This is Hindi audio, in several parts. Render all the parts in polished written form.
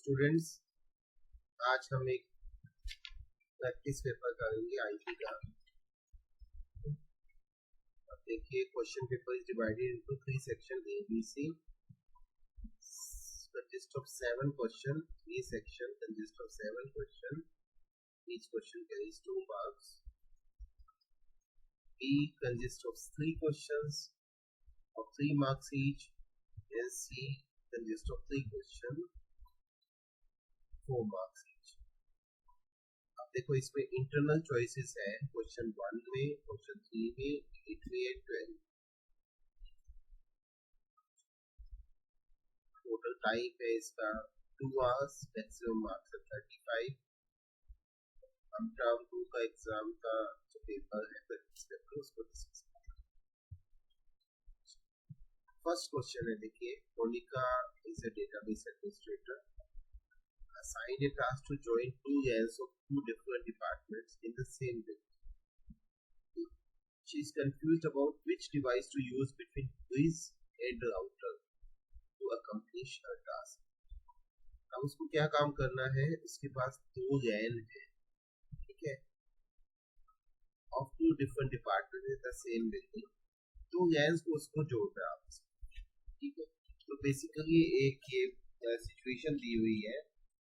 स्टूडेंट्स, आज हम एक प्रैक्टिस पेपर करेंगे आईटी का। अब देखिए, question paper is divided into 3 section A B C, consist of 7 question. 3 section consist of 7 question. Each question carries 2 marks. B consists of 3 questions of 3 marks each, and C consists of 3 questions 4 marks each. अब देखो, इसमें इंटरनल चॉइसेस है क्वेश्चन 1 में, क्वेश्चन 3 में, 8 में एंड 12। टोटल टाइम है इसका 2 hours, मैक्सिमम मार्क्स है 35। हम टर्म 2 का एग्जाम का जो पेपर है प्रैक्टिस पेपर उसको डिस्कस करेंगे। फर्स्ट क्वेश्चन है, देखिए, Monica is a database administrator assigned a task to join 2 layers of 2 different departments in the same building. She is confused about which device to use between quiz and router to accomplish her task. अब उसको क्या काम करना है, उसके पास 2 लैन है, ठीक है, of 2 different departments in the same building। 2 lens को उसको जोड़ना है, ठीक है। तो बेसिकली एक ये सिचुएशन दी हुई है,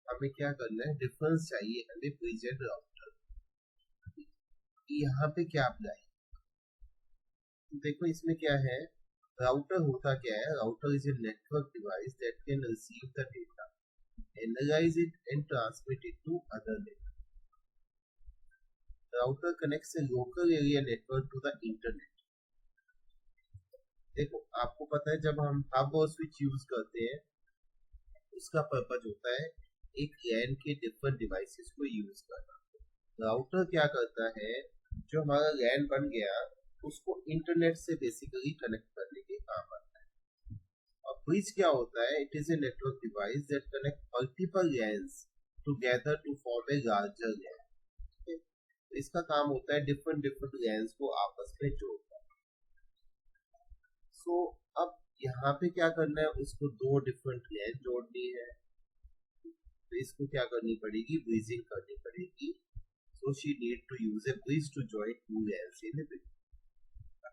हमें क्या करना है, डिफरेंस चाहिए हमें प्रेजेंट राउटर। यहाँ पे क्या अप्लाई, तो देखो इसमें क्या है, राउटर होता क्या है, router is a network device that can receive the data, analyse it and transmit it to other network. Router connects a local area network to the internet. देखो आपको पता है, जब हम हब और स्विच यूज करते हैं उसका पर्पज होता है एक लैन के डिफरेंट डिवाइसेस को यूज करना। राउटर क्या करता है, जो हमारा लैन बन गया उसको इंटरनेट से बेसिकली कनेक्ट करने के काम आता है। और ब्रिज क्या होता है, it is a network device that connect multiple LANs together to form a larger LAN. इसका काम होता है डिफरेंट लैन्स को आपस में जोड़ना। सो अब यहाँ पे क्या करना है, उसको 2 डिफरेंट लैन जोड़नी है, तो इसको क्या करनी पड़ेगी, ब्रिजिंग करनी पड़ेगी। So she need to use a bridge to join 2 LANs in a building.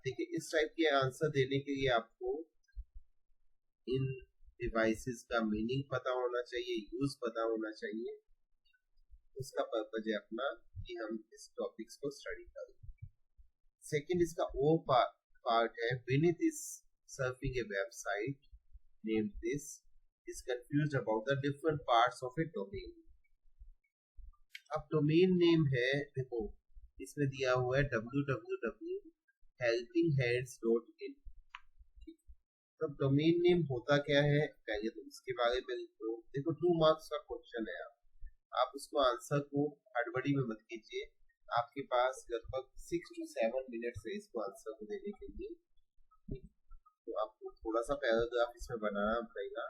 ठीक है, इस टाइप के आंसर देने के लिए आपको इन डिवाइसेस का मीनिंग पता होना चाहिए, यूज पता होना चाहिए। उसका पर्पज है अपना कि हम इस टॉपिक्स को स्टडी करें। सेकंड, इसका वो पार्ट है, Vineet is surfing A website name this is confused about the different parts of a domain। अब डोमेन नेम है, देखो इसमें दिया हुआ है www.helpinghands.in। तो डोमेन नेम होता क्या है, पहले तो इसके बारे में लिखो। देखो 2 मार्क्स का क्वेश्चन है, आप उसको आंसर को हड़बड़ी में मत कीजिए, आपके पास लगभग 6 to 7 मिनट्स है इसको आंसर को देने के लिए। तो आपको थोड़ा सा पैराग्राफ इसमें बनाना पड़ेगा।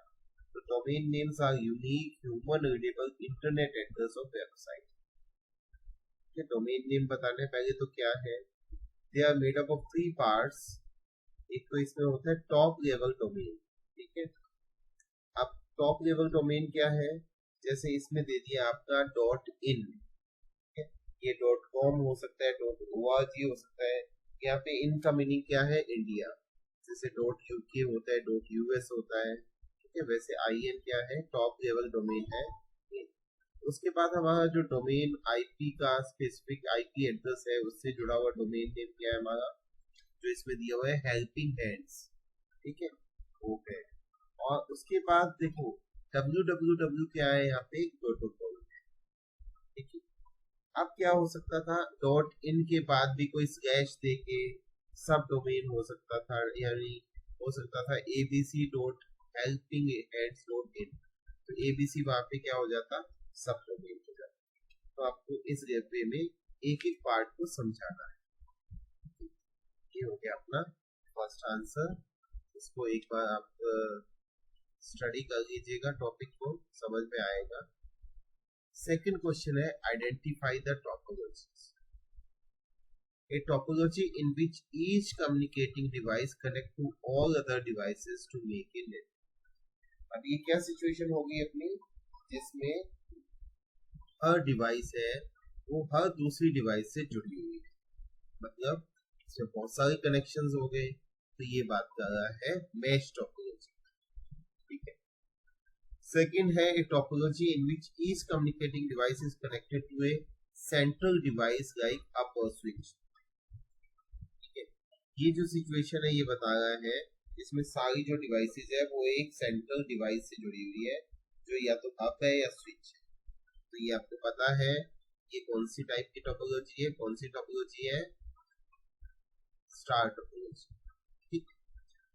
The domain names are unique, human readable internet address of website। ये domain name बताने पहले तो क्या है, they are made up of 3 parts। एक तो इसमें होता है टॉप लेवल डोमेन, ठीक है। अब टॉप लेवल डोमेन क्या है, जैसे इसमें दे दिया आपका .in, ये .com हो सकता है, .org हो सकता है। यहाँ पे इन का मीनिंग क्या है, इंडिया, जैसे .uk होता है, .us होता है, वैसे IN क्या है, टॉप लेवल डोमेन है। उसके बाद हमारा जो डोमेन IP का स्पेसिफिक IP एड्रेस है उससे जुड़ा हुआ डोमेन नेम क्या है हमारा, जो इसमें दिया हुआ है हेल्पिंग हैंड्स, ठीक है, वो है। और उसके बाद देखो www क्या है, यहाँ पे एक प्रोटोकॉल है, ठीक है। अब क्या हो सकता था, .in के बाद भी कोई स्लैश देके सब डोमेन हो सकता था, यानी हो सकता था abc.helpinghands.in, तो ABC वहां पे क्या हो जाता, सब डोमेन हो जाता। तो आपको इस वे में एक एक पार्ट को समझाना है। ये हो गया अपना फर्स्ट आंसर। इसको एक बार आप स्टडी कर लीजिएगा, टॉपिक को समझ में आएगा। सेकंड क्वेश्चन है, identify the topologies. A topology in which each communicating device connect to all other devices to make a network। अब ये क्या सिचुएशन होगी अपनी, जिसमें हर डिवाइस है वो हर दूसरी डिवाइस से जुड़ी हुई है, मतलब इसमें बहुत सारे कनेक्शंस हो गए, तो ये बात कर रहा है मैश टोपोलॉजी। ठीक है। सेकंड है a topology in which each communicating device is connected to a central device like a power switch. ठीक है, ये जो सिचुएशन है ये बता रहा है इसमें सारी जो डिवाइसेस है वो एक सेंट्रल डिवाइस से जुड़ी हुई है, जो या तो अप है या स्विच है। तो ये आपको पता है ये कौन सी टाइप की टोपोलॉजी है, कौन सी टोपोलॉजी है, स्टार टोपोलॉजी। ठीक,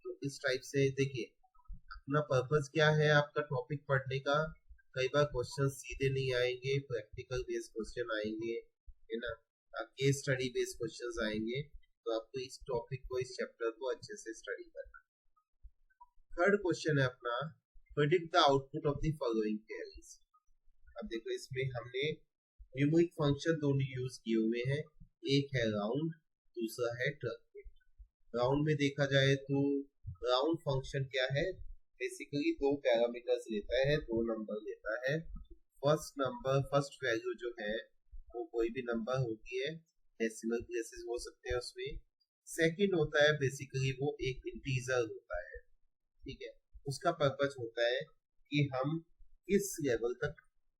तो इस टाइप से देखिए अपना पर्पस क्या है आपका टॉपिक पढ़ने का। कई बार क्वेश्चन सीधे नहीं आएंगे, प्रैक्टिकल बेस्ड क्वेश्चन आएंगे, है ना, केस स्टडी बेस्ड क्वेश्चंस आएंगे, तो आपको इस टॉपिक को, इस चैप्टर को अच्छे से स्टडी करना। थर्ड क्वेश्चन है अपना predict the output of the following queries. अब देखो इसमें हमने न्यूमेरिक फंक्शन दोनों यूज किए हुए हैं, एक है राउंड, दूसरा है ट्रंकेट। राउंड में देखा जाए तो राउंड फंक्शन क्या है, बेसिकली दो पैरामीटर्स लेता है, दो नंबर लेता है। फर्स्ट नंबर, फर्स्ट वैल्यू जो है वो कोई भी नंबर होती है, डेसिमल प्लेसेस हो सकते हैं उसमें। सेकंड होता है बेसिकली वो एक इंटीजर होता है। ठीक है, उसका पर्पस होता है कि हम किस लेवल तक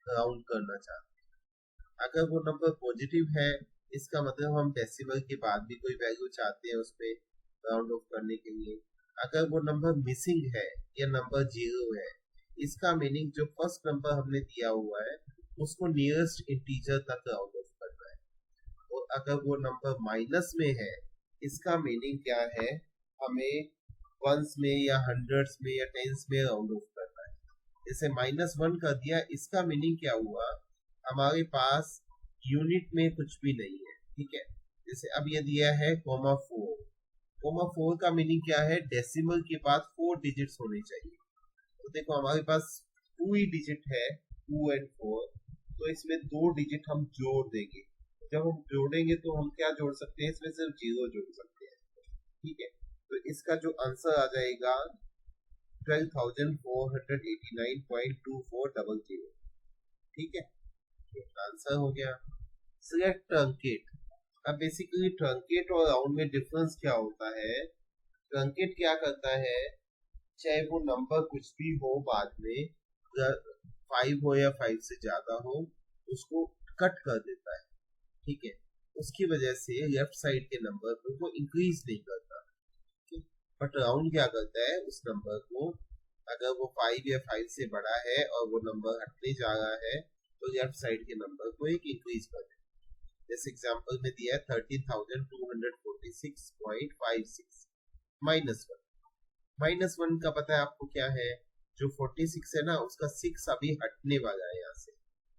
राउंड करना चाहते हैं। अगर वो नंबर पॉजिटिव है इसका मतलब हम डेसिमल के बाद भी कोई वैल्यू चाहते हैं उसमें राउंड ऑफ करने के लिए। अगर वो नंबर मिसिंग है या नंबर जीरो है, इसका मीनिंग जो फर्स्ट नंबर हमने दिया हुआ है उसको नियरेस्ट इंटीजर तक राउंड ऑफ करना है। और अगर वो नंबर माइनस में है इसका मीनिंग क्या है, हमें वंस में या हंड्रेड्स में या टेंस में राउंड ऑफ करना है। जैसे -1 कर दिया, इसका मीनिंग क्या हुआ, हमारे पास यूनिट में कुछ भी नहीं है। ठीक है, जैसे अब ये दिया है -4, -4 का मीनिंग क्या है, डेसिमल के बाद 4 डिजिट्स होने चाहिए। तो देखो हमारे पास 2 ही डिजिट है, 2 और 4, तो इसमें 2 डिजिट हम जोड़ देंगे। जब हम जोड़ेंगे तो हम क्या जोड़ सकते हैं, इसमें सिर्फ 0 जोड़ सकते हैं। ठीक है, तो इसका जो आंसर आ जाएगा 12,489.2400। ठीक है, आंसर हो गया। Select truncate. अब बेसिकली ट्रंकेट और राउंड में डिफरेंस क्या होता है, ट्रंकेट क्या करता है, चाहे वो नंबर कुछ भी हो बाद में, 5 हो या 5 से ज्यादा हो, उसको कट कर देता है। ठीक है, उसकी वजह से लेफ्ट साइड के नंबर को वो इंक्रीज नहीं करता। बट राउंड क्या करता है, उस नंबर को अगर वो 5 या 5 से बड़ा है और वो नंबर हटने जा रहा है तो लेफ्ट साइड के नंबर को एक इंक्रीज कर देता है। जैसे एग्जांपल में दिया है 13,246.56 -1। -1 का पता है आपको क्या है, जो 46 है ना उसका 6 अभी हटने वाला है यहाँ से।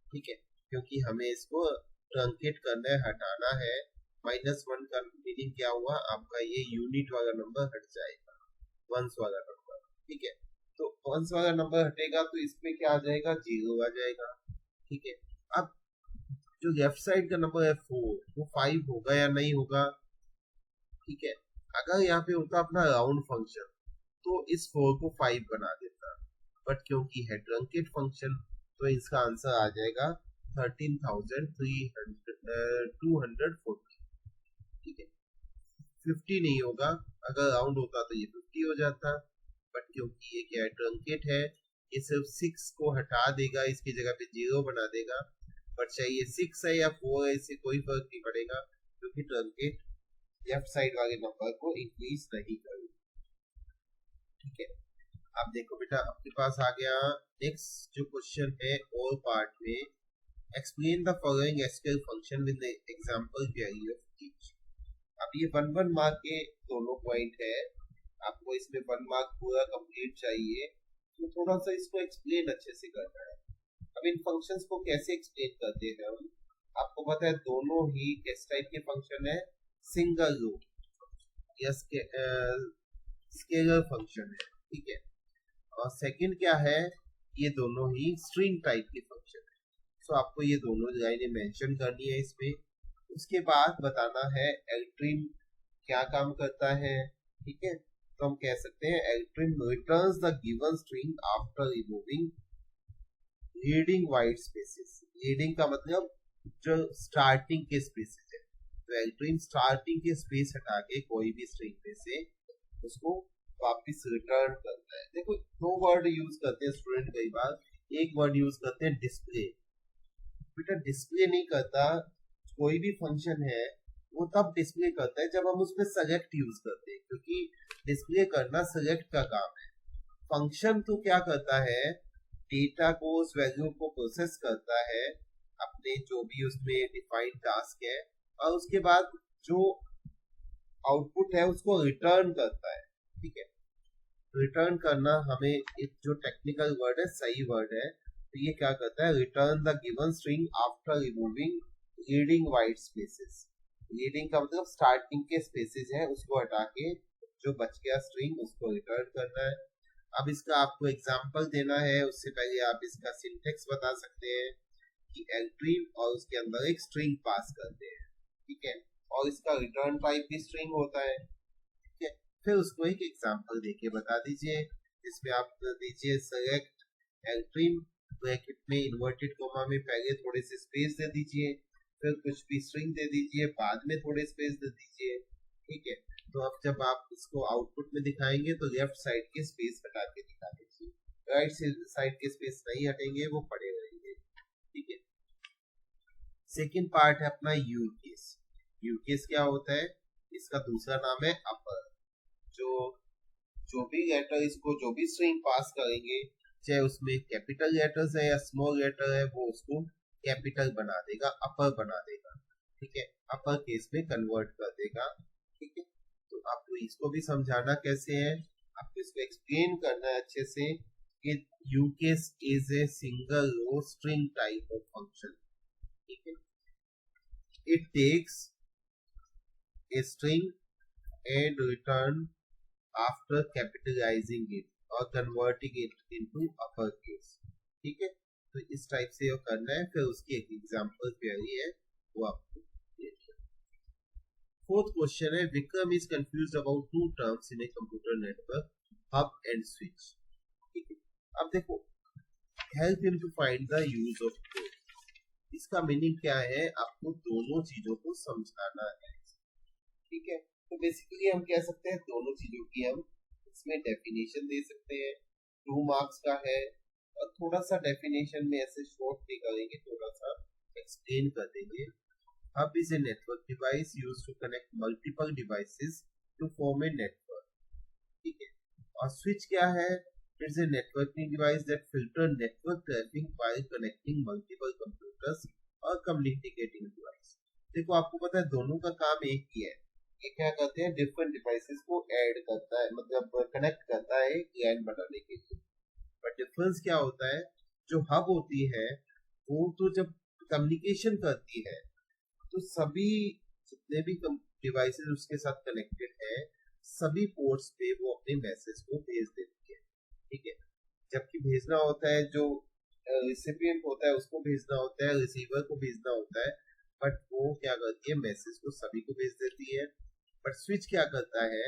ठीक है, क्योंकि हमें इसको ट्रंकेट करना है, हटाना है। -1 का मीनिंग क्या हुआ, आपका ये यूनिट वाला नंबर हट जाएगा, वंस वाला नंबर। ठीक है, तो वंस वाला नंबर हटेगा तो इसमें क्या आ जाएगा, 0 आ जाएगा। ठीक है, अब जो लेफ्ट साइड का नंबर है 4, वो 5 होगा या नहीं होगा। ठीक है, अगर यहाँ पे होता अपना राउंड फंक्शन तो इस 4 को 5 बना देता, बट क्योंकि है ट्रंकेट फंक्शन तो इसका आंसर आ जाएगा 13,240। ठीक है, 50 नहीं होगा, अगर राउंड होता तो ये 50 हो जाता, बट क्योंकि ये क्या है, ट्रंकेट है, ये सिर्फ 6 को हटा देगा, इसकी जगह पे 0 बना देगा। बट चाहे ये 6 है या 4 है, इससे कोई फर्क नहीं पड़ेगा, क्योंकि ट्रंकेट लेफ्ट साइड वाले नंबर को इंक्रीज नहीं करेगा। ठीक है, अब देखो बेटा आपके पास आ गया नेक्स्ट जो क्वेश्चन है और पार्ट में, explain the following SQL function with the example value of each. अब ये 1 मार्क के दोनों पॉइंट है, आपको इसमें 1 मार्क पूरा कंप्लीट चाहिए, तो थोड़ा सा इसको एक्सप्लेन अच्छे से करना है। अब इन फंक्शंस को कैसे एक्सप्लेन करते हैं हम, आपको पता है दोनों ही किस टाइप के फंक्शन है, सिंगल रूट या स्केलर फंक्शन है। ठीक है, और सेकंड क्या है, ये दोनों ही स्ट्रिंग टाइप के फंक्शन है। सो आपको ये दोनों लाइनें मेंशन करनी है इसमें। उसके बाद बताना है एल्ट्रिम क्या काम करता है। ठीक है, तो हम कह सकते हैं ltrim returns the given string after removing leading white spaces, leading का मतलब जो स्टार्टिंग के स्पेसेस है, तो एल्ट्रीम स्टार्टिंग के स्पेस हटा के कोई भी स्ट्रिंग में से उसको वापस रिटर्न करता है। देखो दो वर्ड यूज करते हैं स्टूडेंट कई बार, एक वर्ड यूज करते हैं डिस्प्ले। बेटा डिस्प्ले नहीं करता, कोई भी फंक्शन है वो तब डिस्प्ले करता है जब हम उसमें सेलेक्ट यूज करते हैं, क्योंकि डिस्प्ले करना सेलेक्ट का काम है। फंक्शन तो क्या करता है, डेटा को उस वैल्यू को प्रोसेस करता है अपने जो भी उसमें डिफाइंड टास्क है, और उसके बाद जो आउटपुट है उसको रिटर्न करता है। ठीक है, रिटर्न करना हमें एक जो टेक्निकल वर्ड है सही वर्ड है, तो ये क्या करता है, return the given string after removing leading white spaces. Leading का मतलब स्टार्टिंग के स्पेसेस है उसको हटा के जो बच गया स्ट्रिंग उसको रिटर्न करना है। अब इसका आपको एग्जांपल देना है, उससे पहले आप इसका सिंटेक्स बता सकते हैं कि एंट्री और उसके अंदर एक स्ट्रिंग पास करते हैं। ठीक है, और इसका रिटर्न टाइप भी स्ट्रिंग होता है। ठीक है, फिर उसको एक एग्जांपल देके बता दीजिए, जिसमें आप दीजिए सेलेक्ट एंट्री ब्रैकेट में इन्वर्टेड कोमा में पहले थोड़े से स्पेस दे दीजिए, फिर कुछ भी स्ट्रिंग दे दीजिए, बाद में थोड़े स्पेस दे दीजिए। ठीक है, तो अब जब आप इसको आउटपुट में दिखाएंगे तो लेफ्ट साइड के स्पेस हटा के दिखा दीजिए, राइट साइड के स्पेस नहीं हटेंगे, वो पड़े रहेंगे। ठीक है, सेकेंड पार्ट है अपना यू केस। यू केस क्या होता है, इसका दूसरा नाम है अपर। जो भी लेटर इसको जो भी स्ट्रिंग पास करेंगे, चाहे उसमें कैपिटल लेटर्स है या स्मॉल लेटर है, वो उसको कैपिटल बना देगा, अपर बना देगा। ठीक है, अपर केस में कन्वर्ट कर देगा। ठीक है, तो आपको इसको भी समझाना कैसे है, आपको इसको एक्सप्लेन करना है अच्छे से कि ucase is a single row string type of function. ठीक है, it takes a string and return after capitalizing it or converting it into uppercase। ठीक है, तो इस टाइप से ये करना है, फिर उसकी एक एग्जांपल क्वेरी है वो आपको देखिए। फोर्थ क्वेश्चन है, Vikram is confused about two terms in a computer network, hub and switch. ठीक है, अब देखो help him to find the use of both. इसका मीनिंग क्या है, आपको दोनों चीजों को समझाना है। ठीक है, तो बेसिकली हम कह सकते हैं दोनों चीजों की हम इसमें डेफिनेशन दे सकते हैं। 2 मार्क्स का है, और थोड़ा सा डेफिनेशन में ऐसे शॉर्ट नहीं करेंगे, थोड़ा सा एक्सप्लेन कर देंगे। Hub is a network device used to connect multiple devices to form a network. ठीक है, और स्विच क्या है, it's a networking device that filter network traffic while connecting multiple computers और कम्युनिकेटिंग डिवाइस। देखो आपको पता है दोनों का काम एक ही है, ये क्या करते हैं, डिफरेंट डिवाइसेस को ऐड करता है, मतलब कनेक्ट करता है लैन बनाने के लिए। बट डिफरेंस क्या होता है, जो हब होती है वो तो जब कम्युनिकेशन करती है तो सभी जितने भी डिवाइसेस उसके साथ कनेक्टेड है सभी पोर्ट्स पे वो अपने मैसेज को भेज देती है। ठीक है, जबकि भेजना होता है जो रिसिपिएंट होता है उसको भेजना होता है, रिसीवर को भेजना होता है, बट वो क्या करती है मैसेज को सभी को भेज देती है। बट स्विच क्या करता है,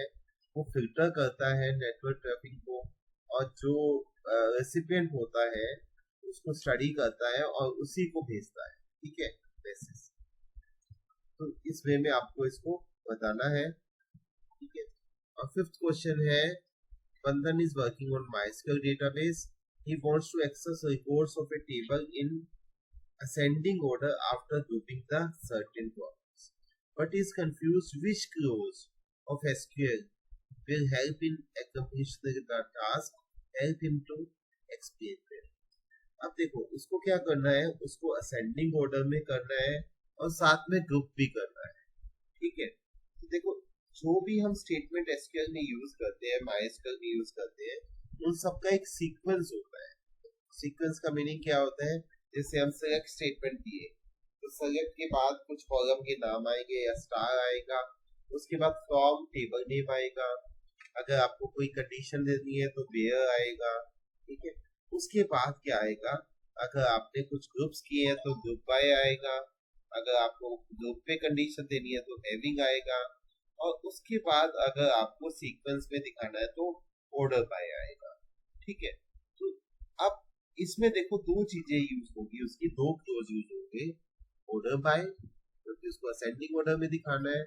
वो फिल्टर करता है नेटवर्क ट्रैफिक को, और जो रेसिपिएंट होता है उसको स्टडी करता है और उसी को भेजता है। ठीक है, मैसेज। तो इस वे में आपको इसको बताना है। ठीक है, और फिफ्थ क्वेश्चन है, बंधन is working on MySQL database. He wants to access records of a table in ascending order after grouping the certain columns, but is confused which clause of SQL will help in accomplish the task. Help him to explain it. अब देखो उसको क्या करना है, उसको असेंडिंग ऑर्डर में करना है और साथ में ग्रुप भी करना है। ठीक है, तो देखो जो भी हम स्टेटमेंट एसक्यूएल में यूज करते हैं, MySQL में यूज करते हैं, उन सबका एक सीक्वेंस होता है। सीक्वेंस का मीनिंग क्या होता है, जैसे हम सेलेक्ट स्टेटमेंट दिए तो सेलेक्ट के बाद कुछ कॉलम के नाम आएंगे या स्टार आएगा, उसके बाद फ्रॉम टेबल नेम आएगा, अगर आपको कोई कंडीशन देनी है तो वेयर आएगा। ठीक है, उसके बाद क्या आएगा, अगर आपने कुछ ग्रुप्स किए हैं तो ग्रुप बाय आएगा, अगर आपको ग्रुप पे कंडीशन देनी है तो हैविंग आएगा, और उसके बाद अगर आपको सीक्वेंस में दिखाना है तो ऑर्डर बाय आएगा। ठीक है, तो अब इसमें देखो दो चीजें यूज होगी, उसकी दो क्लोज यूज होंगे, ऑर्डर बाय क्योंकि उसको असेंडिंग ऑर्डर में दिखाना है,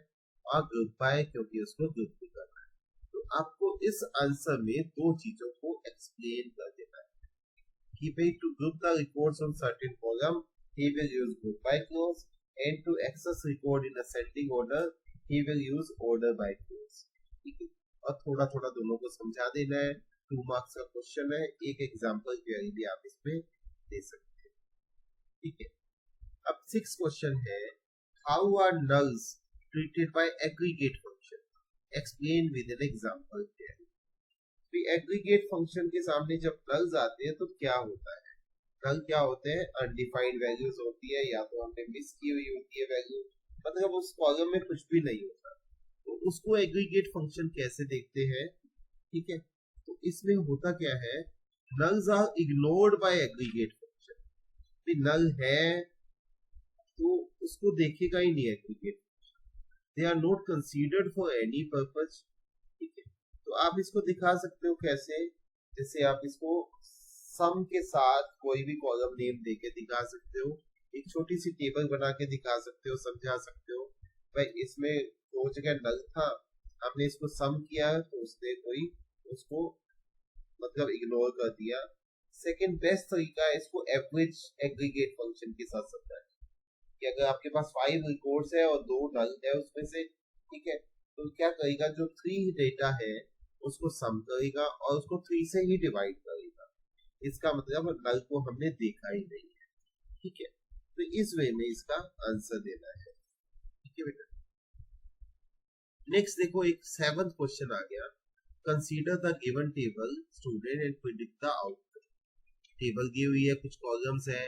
और ग्रुप बाय क्योंकि उसको ग्रुप में करना है। तो आपको इस आंसर में दो चीजों को एक्सप्लेन कर देना है कि भाई to group the records on certain column he will use group by clause, and to access record in ascending order he will use order by clause। ठीक है, और थोड़ा थोड़ा दोनों को समझा देना है। 2 मार्क्स का क्वेश्चन है, एक एग्जांपल क्वेरी भी आप इसमें दे सकते हैं। ठीक है, अब 6 क्वेश्चन है, how are nulls treated by aggregate function, explain with an example query. Aggregate function के सामने जब नल्स आते हैं तो क्या होता है, नल क्या होते हैं, अनडिफाइंड वैल्यूज होती है, या तो हमने मिस की हुई होती है वैल्यू, मतलब उस कॉलम में कुछ भी नहीं होता, तो उसको एग्रीगेट फंक्शन कैसे देखते हैं। ठीक है, तो इसमें होता क्या है, nulls are ignored by aggregate function. Null है तो उसको देखेगा ही नहीं aggregate, they are not considered for any purpose. ठीक है, तो आप इसको दिखा सकते हो कैसे, जैसे आप इसको सम के साथ कोई भी कॉलम नेम देके दिखा सकते हो, एक छोटी सी टेबल बना के दिखा सकते हो, समझा सकते हो भाई इसमें दो जगह नल था, हमने इसको सम किया तो उसने कोई उसको मतलब इग्नोर कर दिया। सेकंड बेस्ट तरीका है इसको एवरेज एग्रीगेट फंक्शन के साथ समझाना, कि अगर आपके पास 5 रिकॉर्ड्स है और 2 नल है उसमें से, ठीक है, तो क्या करेगा, जो 3 डेटा है उसको सम करेगा और उसको 3 से ही डिवाइड करेगा, इसका मतलब नल को हमने देखा ही नहीं है। ठीक है, तो इस वे में इसका आंसर देना है। ठीक है बेटा, नेक्स्ट देखो एक 7th क्वेश्चन आ गया, consider the given table student and predict the outcome. Table दी हुई है, कुछ कॉलम्स है,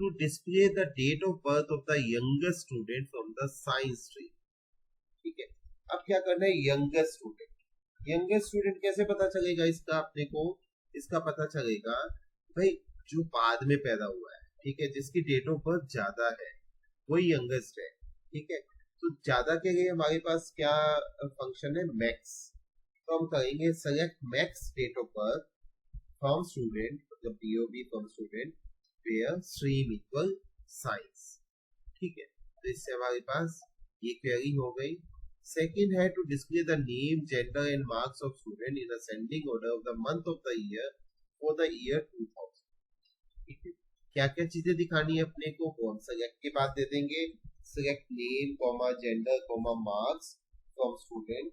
to display the date of birth of the youngest student from the science stream। ठीक है, अब क्या करना है, youngest student कैसे पता चलेगा इसका, अपने को इसका पता चलेगा भाई जो बाद में पैदा हुआ है, ठीक है, जिसकी डेट ऑफ बर्थ ज्यादा है वही यंगेस्ट है। ठीक है, तो ज्यादा के लिए हमारे पास क्या फंक्शन है, मैक्स, तो हम करेंगे select max date of birth from student, मतलब DOB from student where stream equal science। ठीक है, तो इससे हमारे पास ये क्वेरी हो गई। सेकंड है to display the name, gender and marks of student in ascending order of the month of the year for the year 2000। ठीक है, क्या क्या चीजें दिखानी है अपने को, कौन सेलेक्ट के बाद दे देंगे, select name comma gender comma marks from student.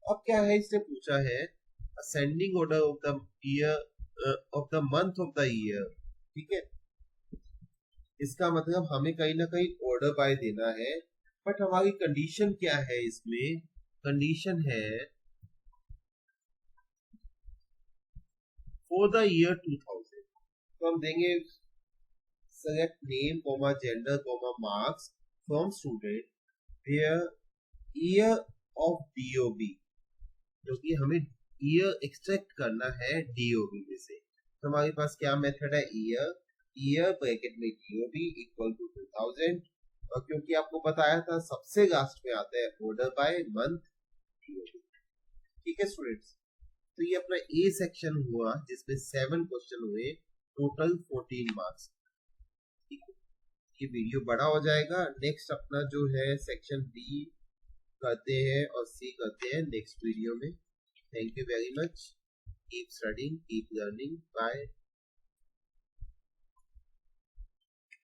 अब क्या है, इसने पूछा है ascending order of the year of the month of the year. ठीक है, इसका मतलब हमें कहीं ना कहीं ऑर्डर बाय देना है, बट हमारी कंडीशन क्या है, इसमें कंडीशन है फॉर द ईयर 2000, तो हम देंगे select name comma gender comma marks from student where year of DOB, क्योंकि हमें ईयर एक्सट्रैक्ट करना है DOB में से। तो हमारे पास क्या मेथड है, ईयर ब्रैकेट में DOB इक्वल टू 2000, और क्योंकि आपको बताया था सबसे लास्ट में आता है ऑर्डर बाय मंथ DOB। ठीक है स्टूडेंट्स, तो ये अपना A सेक्शन हुआ जिसमें 7 क्वेश्चन हुए, टोटल 14 मार्क्स। ठीक है, ये वीडियो बड़ा हो जाएगा, नेक्स्ट अपना जो है सेक्शन B करते हैं और C करते हैं नेक्स्ट वीडियो में। Thank you very much, keep studying, keep learning, bye.